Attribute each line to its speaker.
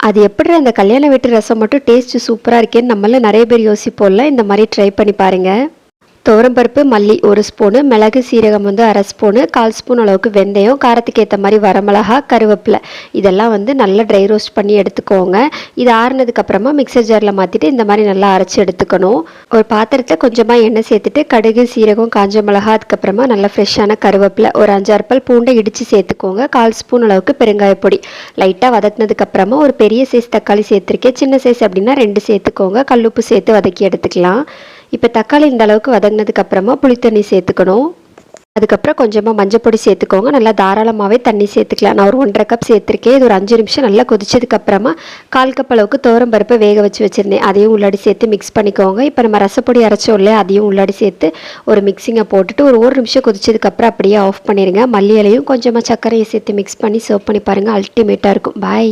Speaker 1: அது எப்படி அந்த கல்யாண வீட்டு ரசம் மட்டும் டேஸ்ட் சூப்பராக இருக்கேன்னு நம்மள நிறைய பேர் யோசிப்போம்ல. இந்த மாதிரி ட்ரை பண்ணி பாருங்கள். துவரம்பருப்பு, மல்லி 1 ஸ்பூனு, மிளகு சீரகம் 1/2 ஸ்பூனு, 1/4 ஸ்பூன் அளவுக்கு வெந்தயம், காரத்துக்கு ஏற்ற மாதிரி வரமிளகா, கருவேப்பிலை இதெல்லாம் நல்லா ட்ரை ரோஸ்ட் பண்ணி எடுத்துக்கோங்க. இது ஆறுனதுக்கப்புறமா மிக்சர் ஜாரில் மாற்றிட்டு இந்த மாதிரி நல்லா அரைச்சி எடுத்துக்கணும். ஒரு பாத்திரத்தில் கொஞ்சமாக எண்ணெய் சேர்த்துட்டு கடுகு, சீரகம், காஞ்ச மிளகா, அதுக்கப்புறமா நல்லா ஃப்ரெஷ்ஷான கருவேப்பிலை, ஒரு 5-6 பல் பூண்டை இடித்து சேர்த்துக்கோங்க. 1/4 ஸ்பூன் அளவுக்கு பெருங்காயப்பொடி லைட்டாக வதக்கினதுக்கப்புறமா ஒரு பெரிய சைஸ் தக்காளி சேர்த்துருக்கேன். சின்ன சைஸ் அப்படின்னா 2 சேர்த்துக்கோங்க. கல்லுப்பு சேர்த்து வதக்கி எடுத்துக்கலாம். இப்போ தக்காளி இந்த அளவுக்கு வதங்கினதுக்கப்புறமா புளித்தண்ணி சேர்த்துக்கணும். அதுக்கப்புறம் கொஞ்சமாக மஞ்சப்பொடி சேர்த்துக்கோங்க. நல்லா தாராளமாகவே தண்ணி சேர்த்துக்கலாம். நான் ஒரு 1.5 கப் சேர்த்துருக்கேன். இது ஒரு 5 நிமிஷம் நல்லா கொதிச்சதுக்கப்புறமா 1/4 கப் அளவுக்கு துவரம்பருப்பை வேக வச்சுருந்தேன். அதையும் உள்ளாடி சேர்த்து மிக்ஸ் பண்ணிக்கோங்க. இப்போ நம்ம ரசப்பொடி அரைச்சோம் இல்லையா, அதையும் உள்ளாடி சேர்த்து ஒரு மிக்சிங்கை போட்டுட்டு ஒரு நிமிஷம் கொதிச்சதுக்கப்புறம் அப்படியே ஆஃப் பண்ணிடுங்க. மல்லி இலையும் கொஞ்சமாக சர்க்கரையை சேர்த்து மிக்ஸ் பண்ணி சர்வ் பண்ணி பாருங்கள். அல்டிமேட்டாக இருக்கும். பாய்.